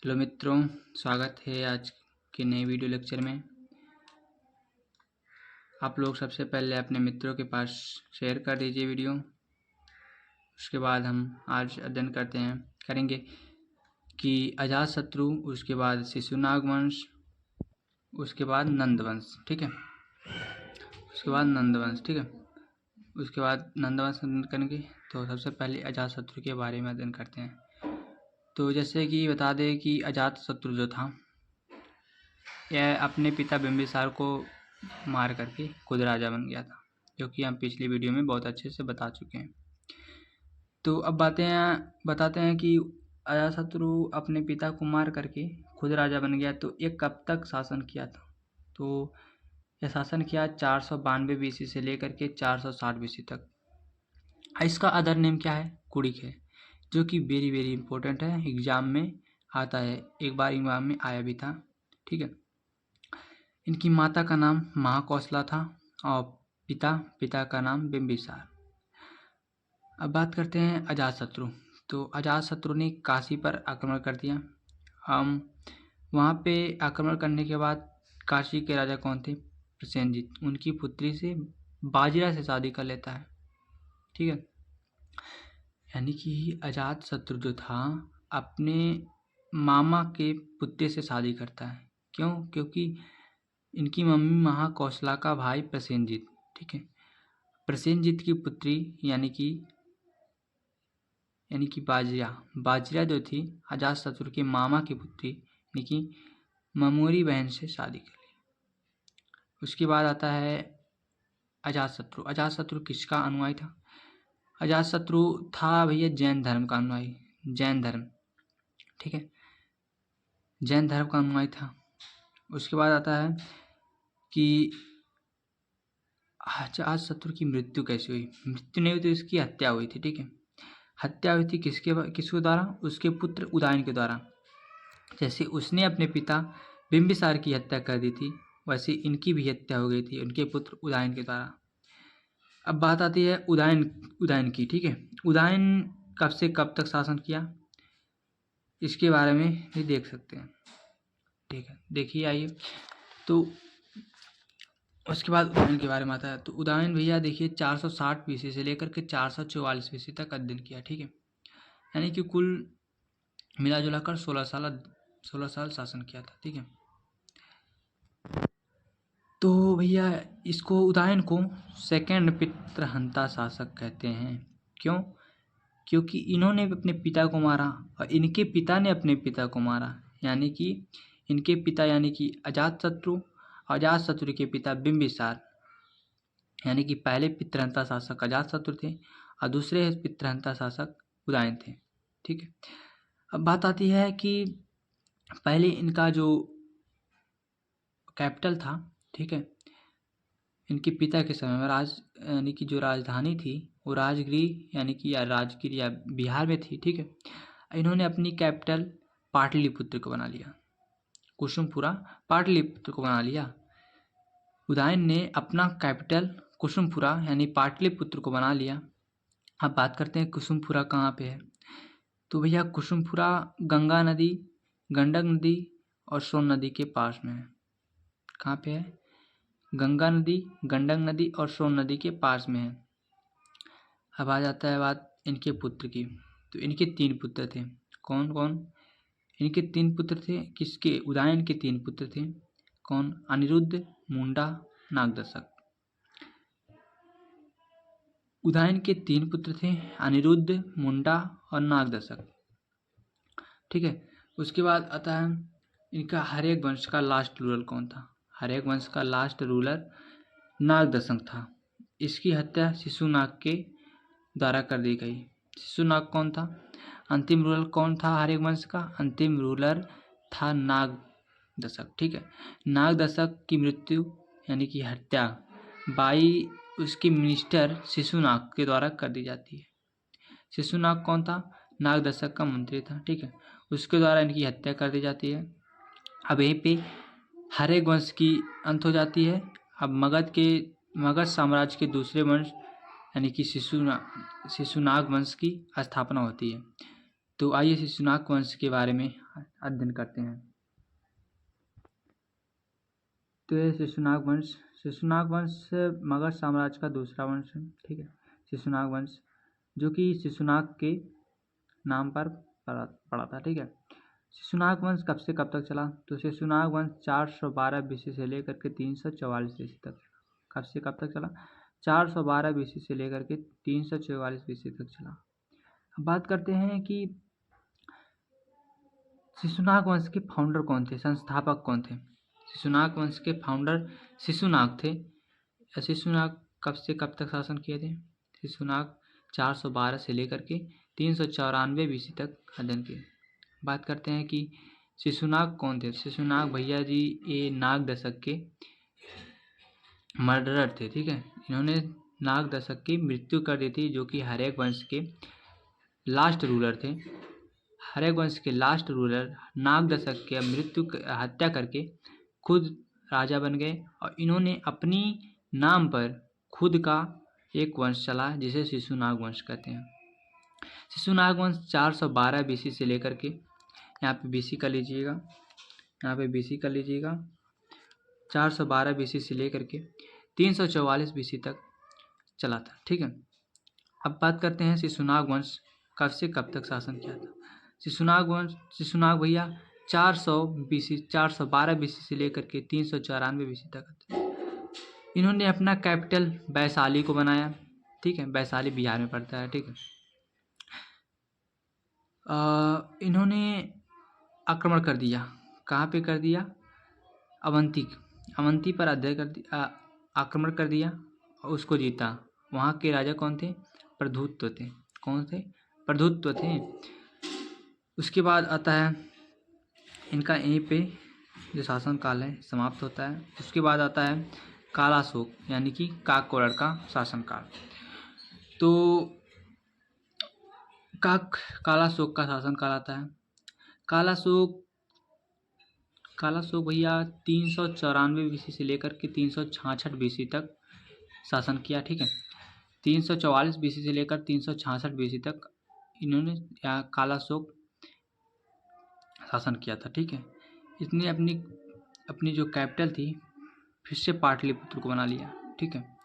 Hello मित्रों, स्वागत है आज के नए वीडियो लेक्चर में। आप लोग सबसे पहले अपने मित्रों के पास शेयर कर दीजिए वीडियो। उसके बाद हम आज अध्ययन करेंगे कि अजातशत्रु, उसके बाद शिशुनाग वंश, उसके बाद नंद वंश। ठीक है, उसके बाद नंद वंश। ठीक है, उसके बाद नंद वंश अध्ययन करेंगे। तो सबसे पहले अजातशत्रु के बारे में अध्ययन करते हैं। तो जैसे कि बता दें कि अजातशत्रु जो था, यह अपने पिता बिंबिसार को मार करके खुद राजा बन गया था, जो कि हम पिछली वीडियो में बहुत अच्छे से बता चुके हैं। तो अब बताते हैं कि अजातशत्रु अपने पिता को मार करके खुद राजा बन गया। तो ये कब तक शासन किया था? तो यह शासन किया 492 बीसी से लेकर के 460 बीसी तक। इसका अदर नेम क्या है? कुड़िक है, जो कि वेरी वेरी इंपॉर्टेंट है, एग्जाम में आता है, एक बार एग्जाम में आया भी था। ठीक है, इनकी माता का नाम महाकौशला था और पिता का नाम बिंबिसार। अब बात करते हैं अजातशत्रु। तो अजातशत्रु ने काशी पर आक्रमण कर दिया। वहाँ पे आक्रमण करने के बाद काशी के राजा कौन थे? प्रसेनजीत। उनकी पुत्री से बाजीरा से शादी कर लेता है। ठीक है, यानी कि अजातशत्रु जो था अपने मामा के पुत्र से शादी करता है। क्यों? क्योंकि इनकी मम्मी महाकौशला का भाई प्रसेनजीत, ठीक है, प्रसेनजीत की पुत्री यानी कि बाजीरा जो थी अजातशत्रु के मामा की पुत्री यानी कि ममोरी बहन से शादी कर ली। उसके बाद आता है अजातशत्रु। अजातशत्रु किसका अनुयायी था? अजातशत्रु था भैया जैन धर्म का अनुयायी। जैन धर्म, ठीक है, जैन धर्म का अनुयायी था। उसके बाद आता है कि अजातशत्रु की मृत्यु कैसे हुई? मृत्यु नहीं हुई तो इसकी हत्या हुई थी। ठीक है, हत्या हुई थी किसके द्वारा? उसके पुत्र उदयन के द्वारा। जैसे उसने अपने पिता बिंबिसार की हत्या कर दी थी, वैसे इनकी भी हत्या हो गई थी उनके पुत्र उदयन के द्वारा। अब बात आती है उदयन की। ठीक है, उदयन कब से कब तक शासन किया, इसके बारे में भी देख सकते हैं। ठीक है, देखिए आइए। तो उसके बाद उदयन के बारे में आता है। तो उदयन भैया देखिए 460 बीसी से लेकर के 444 बीसी तक अध्ययन किया। ठीक है, यानी कि कुल मिला जुला कर 16 साल शासन किया था। ठीक है, तो भैया इसको उदयन को सेकंड पितृहंता शासक कहते हैं। क्यों? क्योंकि इन्होंने अपने पिता को मारा और इनके पिता ने अपने पिता को मारा, यानी कि इनके पिता यानी कि अजातशत्रु के पिता बिंबिसार, यानी कि पहले पितृहंता शासक अजातशत्रु थे और दूसरे पितृहंता शासक उदयन थे। ठीक है, अब बात आती है कि पहले इनका जो कैपिटल था, ठीक है, इनके पिता के समय में यानी कि जो राजधानी थी वो राजगृह यानी कि राजगीर या बिहार में थी। ठीक है, इन्होंने अपनी कैपिटल पाटलिपुत्र को बना लिया, कुसुमपुरा पाटलिपुत्र को बना लिया। उदयन ने अपना कैपिटल कुसुमपुरा यानी पाटलिपुत्र को बना लिया। अब बात करते हैं कुसुमपुरा कहाँ पे है। तो भैया कुसुमपुरा गंगा नदी, गंडक नदी और सोन नदी के पास में है। कहाँ पे है? गंगा नदी, गंडक नदी और सोन नदी के पास में है। अब आ जाता है बात इनके पुत्र की। तो इनके 3 पुत्र थे। कौन कौन? इनके 3 पुत्र थे। किसके? उदयन के 3 पुत्र थे। कौन? अनिरुद्ध, मुंडा, नागदशक। उदयन के 3 पुत्र थे, अनिरुद्ध, मुंडा और नागदशक। ठीक है, उसके बाद आता है इनका हर्यक वंश का लास्ट रूलर कौन था? हर्यक वंश का लास्ट रूलर नागदशक था। इसकी हत्या शिशुनाग के द्वारा कर दी गई। शिशुनाग कौन था? अंतिम रूलर कौन था हर्यक वंश का? अंतिम रूलर था नागदशक। ठीक है, नागदशक की मृत्यु यानी कि हत्या बाई उसके मिनिस्टर शिशुनाग के द्वारा कर दी जाती है। शिशुनाग कौन था? नागदशक का मंत्री था। ठीक है, उसके द्वारा इनकी हत्या कर दी जाती है। अब यहीं पे हर्यक वंश की अंत हो जाती है। अब मगध साम्राज्य के दूसरे वंश यानी कि शिशुनाग वंश की स्थापना होती है। तो आइए शिशुनाग वंश के बारे में अध्ययन करते हैं। तो ये शिशुनाग वंश, शिशुनाग वंश मगध साम्राज्य का दूसरा वंश है, ठीक है। शिशुनाग वंश जो कि शिशुनाग के नाम पर पड़ा था, ठीक है। शिशुनाग वंश कब से कब तक चला? तो शिशुनाग वंश 412 बीसी से लेकर के 344 बीसी तक। कब से कब तक चला? 412 बीसी से लेकर के 344 बीसी तक चला। अब बात करते हैं कि शिशुनाग वंश के फाउंडर कौन थे, संस्थापक कौन थे? शिशुनाग वंश के फाउंडर शिशुनाग थे। शिशुनाग कब से कब तक शासन किए थे? शिशुनाग 412 से लेकर के 394 बीसी तक अध्ययन किए। बात करते हैं कि शिशुनाग कौन थे? शिशुनाग भैया जी ये नाग दशक के मर्डरर थे, ठीक है। इन्होंने नाग दशक की मृत्यु कर दी थी, जो कि हर्यक वंश के लास्ट रूलर थे। हर्यक वंश के लास्ट रूलर नाग दशक के हत्या करके खुद राजा बन गए और इन्होंने अपनी नाम पर खुद का एक वंश चला जिसे शिशुनाग वंश कहते हैं। शिशुनाग वंश 412 बीसी से लेकर के, यहाँ पे बीसी कर लीजिएगा, यहाँ पे बीसी कर लीजिएगा, 412 बीसी से लेकर के 344 बीसी तक चला था, ठीक है। अब बात करते हैं शिशुनाग वंश कब से कब तक शासन किया था। शिशुनाग भैया 412 बीसी से लेकर के 394 बीसी तक। इन्होंने अपना कैपिटल वैशाली को बनाया, ठीक है। वैशाली बिहार में पड़ता है, ठीक है। इन्होंने आक्रमण कर दिया, कहाँ पे कर दिया? अवंती पर आक्रमण कर दिया और उसको जीता। वहाँ के राजा कौन थे? प्रधुत्व थे। कौन थे? प्रधुत्व थे। उसके बाद आता है इनका यहीं पे जो शासन काल है समाप्त होता है। उसके बाद आता है कालाशोक यानी कि काककोरड़ का शासनकाल। तो कालाशोक का शासनकाल आता है। कालाशोक भैया 394 बीसी से लेकर के 366 बीसी तक शासन किया, ठीक है। 344 बीसी से लेकर 366 बीसी तक इन्होंने कालाशोक शासन किया था, ठीक है। इसने अपनी जो कैपिटल थी फिर से पाटलिपुत्र को बना लिया, ठीक है।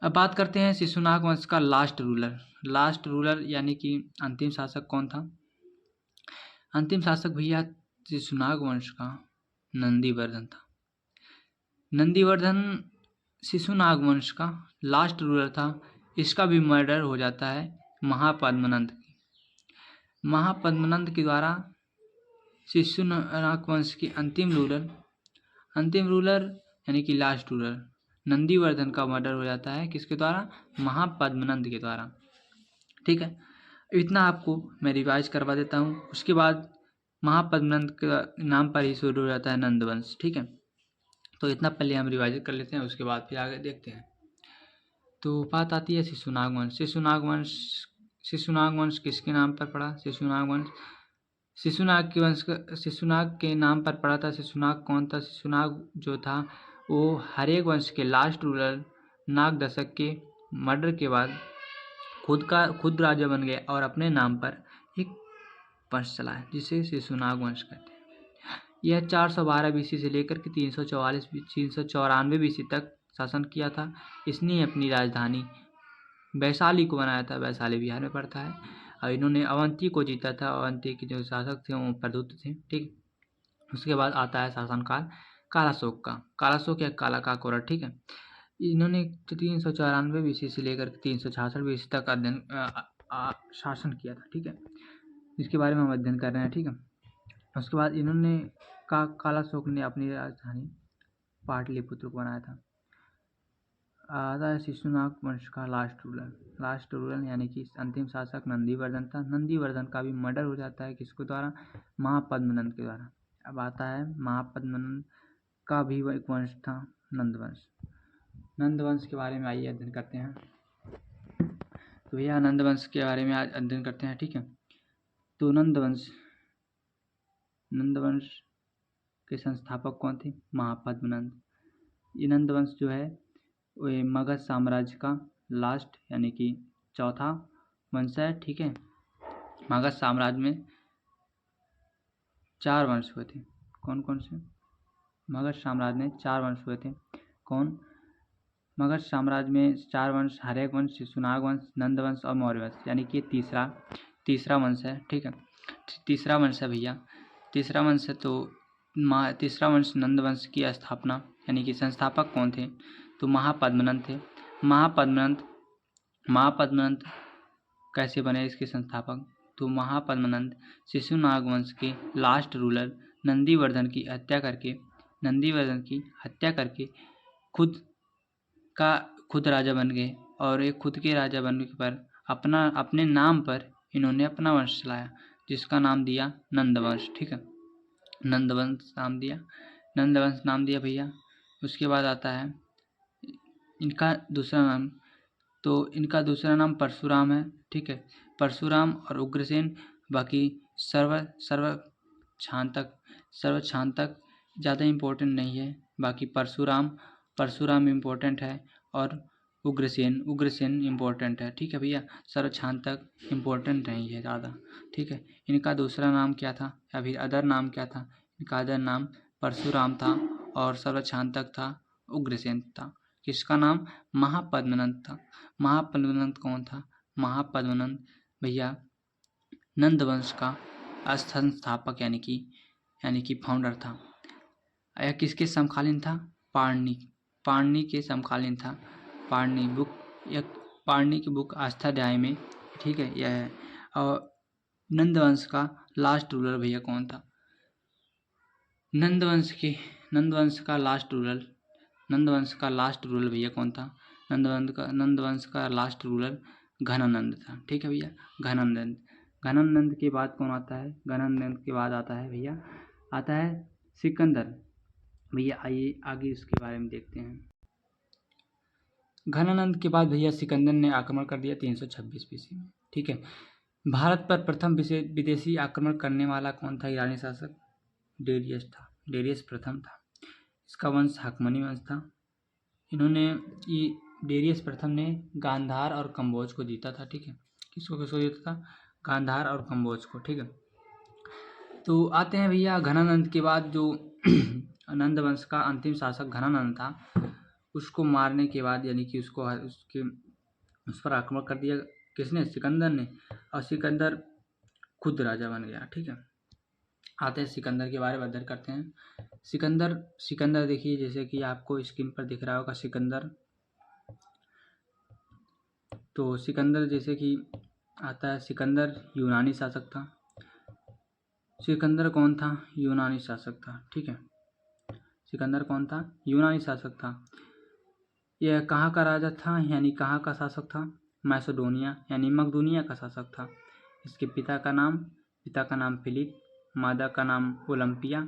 अब बात करते हैं शिशुनाग वंश का लास्ट रूलर यानी कि अंतिम शासक कौन था? अंतिम शासक भैया शिशुनाग वंश का नंदीवर्धन था। नंदीवर्धन शिशुनाग वंश का लास्ट रूलर था। इसका भी मर्डर हो जाता है महापद्मनंद के द्वारा। शिशुनाग वंश के अंतिम रूलर यानी कि लास्ट रूलर नंदीवर्धन का मर्डर हो जाता है किसके द्वारा? महापद्मनंद के द्वारा, ठीक है। इतना आपको मैं रिवाइज करवा देता हूँ। उसके बाद महापद्मनंद के नाम पर ही शुरू हो जाता है नंदवंश, ठीक है। तो इतना पहले हम रिवाइज कर लेते हैं, उसके बाद फिर आगे देखते हैं। तो बात आती है शिशुनाग वंश। शिशुनाग वंश किसके नाम पर पड़ा? शिशुनाग के नाम पर पड़ा था। शिशुनाग कौन था? शिशुनाग जो था वो हर्यक वंश के लास्ट रूलर नाग दशक के मर्डर के बाद खुद राजा बन गए और अपने नाम पर एक वंश चलाया जिसे शिशुनाग वंश कहते हैं। यह 412 बीसी से लेकर के 394 बीसी तक शासन किया था। इसने अपनी राजधानी वैशाली को बनाया था। वैशाली बिहार में पड़ता है। और इन्होंने अवंती को जीता था। अवंती के जो शासक थे वो प्रधुत्व थे, ठीक। उसके बाद आता है शासनकाल कालाशोक का। कालाशोक या काला काकोरड़, ठीक है। इन्होंने 394 बीसी से लेकर 366 बीसी तक शासन किया था, ठीक है। इसके बारे में हम अध्ययन कर रहे हैं, ठीक है। उसके बाद इन्होंने कालाशोक ने अपनी राजधानी पाटलिपुत्र को बनाया था। आता है शिशुनाग वंश का लास्ट रूलर यानी कि अंतिम शासक नंदीवर्धन था। नंदीवर्धन का भी मर्डर हो जाता है किसके द्वारा? महापद्मनंद के द्वारा। अब आता है महापद्मनंद का भी एक वंश था नंदवंश के बारे में आइए अध्ययन करते हैं। तो भैया नंदवंश के बारे में आज अध्ययन करते हैं, ठीक है। तो नंदवंश के संस्थापक कौन थे? महापद्मनंद। ये नंदवंश जो है वो मगध साम्राज्य का लास्ट यानी कि चौथा वंश है, ठीक है। मगध साम्राज्य में 4 वंश हुए थे। कौन कौन से? मगध साम्राज्य में 4 वंश हुए थे। कौन? मगध साम्राज्य में 4 वंश, हर्यक वंश, शिशुनाग वंश, नंद वंश और मौर्य वंश, यानी कि तीसरा वंश है। ठीक है, तीसरा वंश है भैया, तीसरा वंश है। तो तीसरा वंश नंद वंश की स्थापना यानी कि संस्थापक कौन थे? तो महापद्मनंद थे। महापद्मनंद कैसे बने इसके संस्थापक? तो महापद्मनंद शिशुनाग वंश के लास्ट रूलर नंदीवर्धन की हत्या करके खुद राजा बन गए, और एक खुद के राजा बनने पर अपने नाम पर इन्होंने अपना वंश चलाया, जिसका नाम दिया नंदवंश। ठीक है, नंदवंश नाम दिया भैया। उसके बाद आता है इनका दूसरा नाम। तो इनका दूसरा नाम परशुराम है। ठीक है, परशुराम और उग्रसेन। बाकी सर्वछांतक ज़्यादा इम्पोर्टेंट नहीं है। बाकी परशुराम इम्पोर्टेंट है और उग्रसेन इम्पोर्टेंट है। ठीक है भैया, सर्वछांतक इम्पोर्टेंट नहीं है ज़्यादा। ठीक है, इनका दूसरा नाम क्या था या फिर अदर नाम क्या था? इनका अदर नाम परशुराम था और सर्वछांतक था उग्रसेन था। किसका नाम? महापद्मनंद था। महापद्मनंद कौन था? महापद्मनंद भैया नंदवंश का संस्थापक यानी कि फाउंडर था। यह किसके समकालीन था? पाणिनि के समकालीन था। पाणिनि की बुक आष्टाध्यायी में, ठीक है, यह है। और नंदवंश का लास्ट रूलर भैया कौन था? नंदवंश का लास्ट रूलर भैया कौन था? नंदवंश का लास्ट रूलर घनानंद था। ठीक है भैया, घनानंद के बाद कौन आता है? घनानंद के बाद आता है भैया, आता है सिकंदर। भैया आइए आगे इसके बारे में देखते हैं। घनानंद के बाद भैया सिकंदर ने आक्रमण कर दिया 326 BC में। ठीक है, भारत पर प्रथम विदेशी आक्रमण करने वाला कौन था? ईरानी शासक डेरियस था। डेरियस प्रथम था। इसका वंश हकमनी वंश था। डेरियस प्रथम ने गांधार और कम्बोज को जीता था। ठीक है, किसको जीता था? गांधार और कम्बोज को। ठीक है, तो आते हैं भैया घनानंद के बाद जो नंद वंश का अंतिम शासक घनानंद था, उसको मारने के बाद यानी कि उस पर आक्रमण कर दिया किसने? सिकंदर ने, और सिकंदर खुद राजा बन गया। ठीक है, आते हैं सिकंदर के बारे में अध्ययन करते हैं। सिकंदर देखिए, जैसे कि आपको स्क्रीन पर दिख रहा होगा सिकंदर। तो सिकंदर जैसे कि आता है, सिकंदर यूनानी शासक था। सिकंदर कौन था? यूनानी शासक था। ठीक है, सिकंदर कौन था? यूनानी शासक था। यह कहाँ का राजा था यानी कहाँ का शासक था? मैसेडोनिया यानी मकदूनिया का शासक था। इसके पिता का नाम फिलिप, माता का नाम ओलंपिया,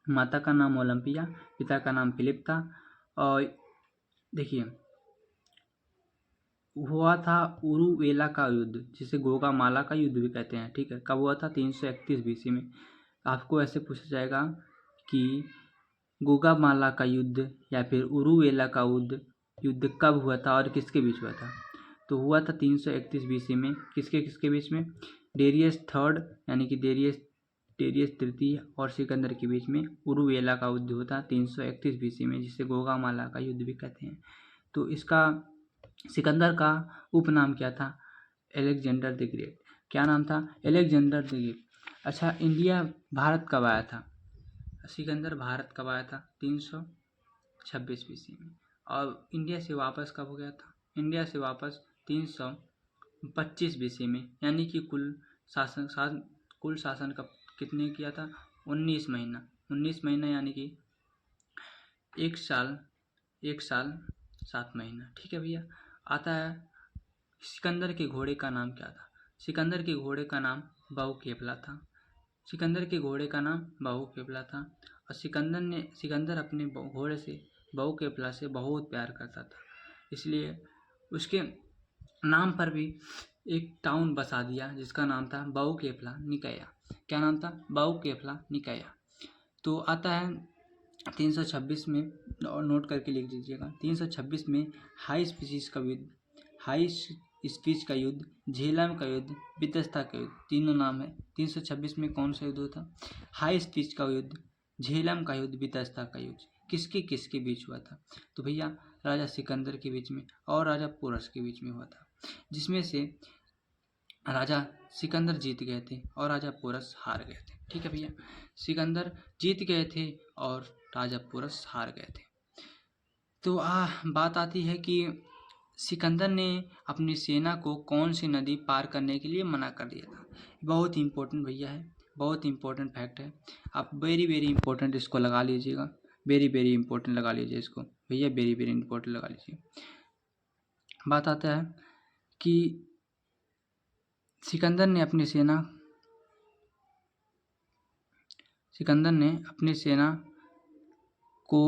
पिता का नाम फिलिप था। और देखिए, हुआ था उरुवेला का युद्ध, जिसे गोगामाला का युद्ध भी कहते हैं। ठीक है, कब हुआ था? 331 BC में। आपको ऐसे पूछा जाएगा कि गोगामाला का युद्ध या फिर उरुवेला का युद्ध कब हुआ था और किसके बीच हुआ था? तो हुआ था 331 BC में। किसके बीच में? डेरियस थर्ड यानी कि डेरियस तृतीय और सिकंदर के बीच में उरुवेला का युद्ध हुआ था 331 BC में, जिसे गोगामाला का युद्ध भी कहते हैं। तो इसका सिकंदर का उपनाम क्या था? Alexander the great. क्या नाम था? Alexander the great. अच्छा, भारत कब आया था? सिकंदर भारत कब आया था? 326 BC में। और इंडिया से वापस कब हो गया था? इंडिया से वापस 325 BC में। यानी कि कुल शासन का कितने किया था? 19 महीना यानी कि 1 साल 7 महीना। ठीक है भैया, आता है सिकंदर के घोड़े का नाम क्या था? सिकंदर के घोड़े का नाम बहुकेपला था। और सिकंदर अपने घोड़े से बहुकेपला से बहुत प्यार करता था, इसलिए उसके नाम पर भी एक टाउन बसा दिया जिसका नाम था बहुकेपला निकाया। क्या नाम था? बहुकेपला निकाया। तो आता है 326 में, और नोट करके लिख दीजिएगा। 326 में हाई स्पीच का युद्ध, झेलम का युद्ध, वितस्ता का युद्ध, तीनों नाम है। 326 में कौन सा युद्ध हुआ था? हाई स्पीच का युद्ध, झेलम का युद्ध, वितस्ता का युद्ध किसके किसके बीच हुआ था? तो भैया राजा सिकंदर के बीच में और राजा पोरस के बीच में हुआ था, जिसमें से राजा सिकंदर जीत गए थे और राजा पोरस हार गए थे। ठीक है भैया, सिकंदर जीत गए थे और राजा पोरस हार गए थे। तो बात आती है कि सिकंदर ने अपनी सेना को कौन सी नदी पार करने के लिए मना कर दिया था? बहुत इंपॉर्टेंट भैया है, बहुत इंपॉर्टेंट फैक्ट है। आप वेरी वेरी इंपॉर्टेंट इसको लगा लीजिएगा, वेरी वेरी इंपॉर्टेंट लगा लीजिए इसको भैया, वेरी वेरी इंपॉर्टेंट लगा लीजिए। बात आता है कि सिकंदर ने अपनी सेना को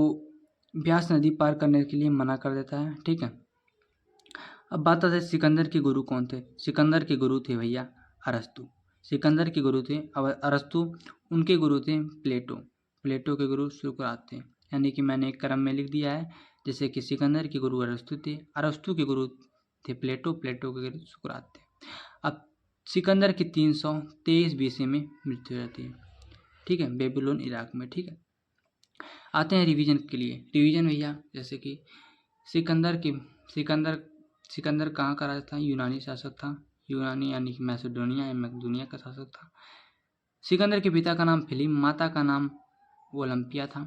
ब्यास नदी पार करने के लिए मना कर देता है। ठीक है, अब बात आती है सिकंदर के गुरु कौन थे? सिकंदर के गुरु थे भैया अरस्तु। सिकंदर के गुरु थे अरस्तु, उनके गुरु थे प्लेटो। प्लेटो के गुरु सुकरात थे, यानी कि मैंने एक क्रम में लिख दिया है, जैसे कि सिकंदर के गुरु अरस्तु थे, अरस्तु के गुरु थे प्लेटो, प्लेटो के गुरु सुकरात थे। अब सिकंदर की 323 बीसी में मृत्यु हो जाती है। ठीक है, बेबीलोन इराक में। ठीक है, आते हैं रिवीजन के लिए। रिवीजन भैया, जैसे कि सिकंदर कहाँ का राजा था? यूनानी शासक था, यूनानी यानी कि मैसेडोनिया या मैकदोनिया का शासक था। सिकंदर के पिता का नाम फिलिप, माता का नाम ओलंपिया था।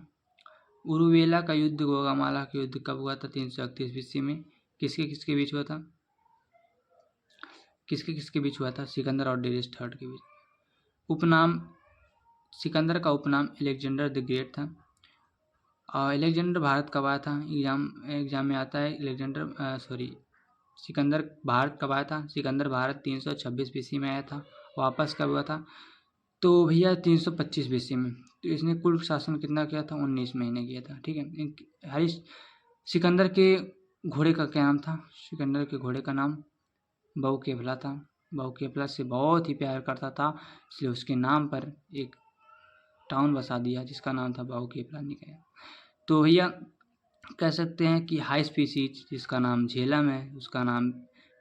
उरुवेला का युद्ध, गोगामाला का युद्ध कब हुआ था? 331 बीसी में। किसके किसके बीच हुआ था? किसके किसके बीच हुआ था? सिकंदर और डेरियस थर्ड के बीच। उपनाम, सिकंदर का उपनाम अलेक्जेंडर द ग्रेट था। अलेक्जेंडर भारत कब आया था? एग्जाम में आता है। सिकंदर भारत कब आया था? सिकंदर भारत 326 बीसी में आया था। वापस कब हुआ था? तो भैया 325 बीसी में। तो इसने कुल शासन कितना किया था? 19 महीने किया था। ठीक है, सिकंदर के घोड़े का क्या नाम था? सिकंदर के घोड़े का नाम बहुकेफला था। बहुकेफला से बहुत ही प्यार करता था, इसलिए उसके नाम पर एक टाउन बसा दिया जिसका नाम था बहुकेफला निकाय। तो भैया कह सकते हैं कि हाई स्पीसीज जिसका नाम झेलम है, उसका नाम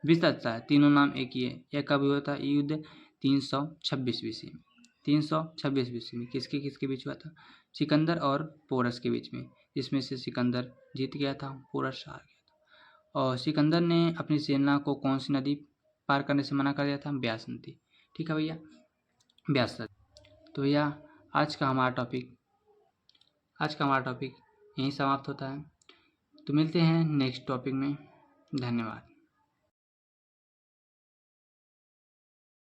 वितस्ता है, तीनों नाम एक ही है। यह कब हुआ था युद्ध? 326 बीसी में। 326 बीसी में किसके किसके बीच हुआ था? सिकंदर और पोरस के बीच में, जिसमें से सिकंदर जीत गया था, पोरस हार गया था। और सिकंदर ने अपनी सेना को कौन सी नदी पार करने से मना कर दिया था? ब्यास नदी। ठीक है भैया, ब्यास नदी। तो भैया आज का हमारा टॉपिक यहीं समाप्त होता है। तो मिलते हैं नेक्स्ट टॉपिक में। धन्यवाद।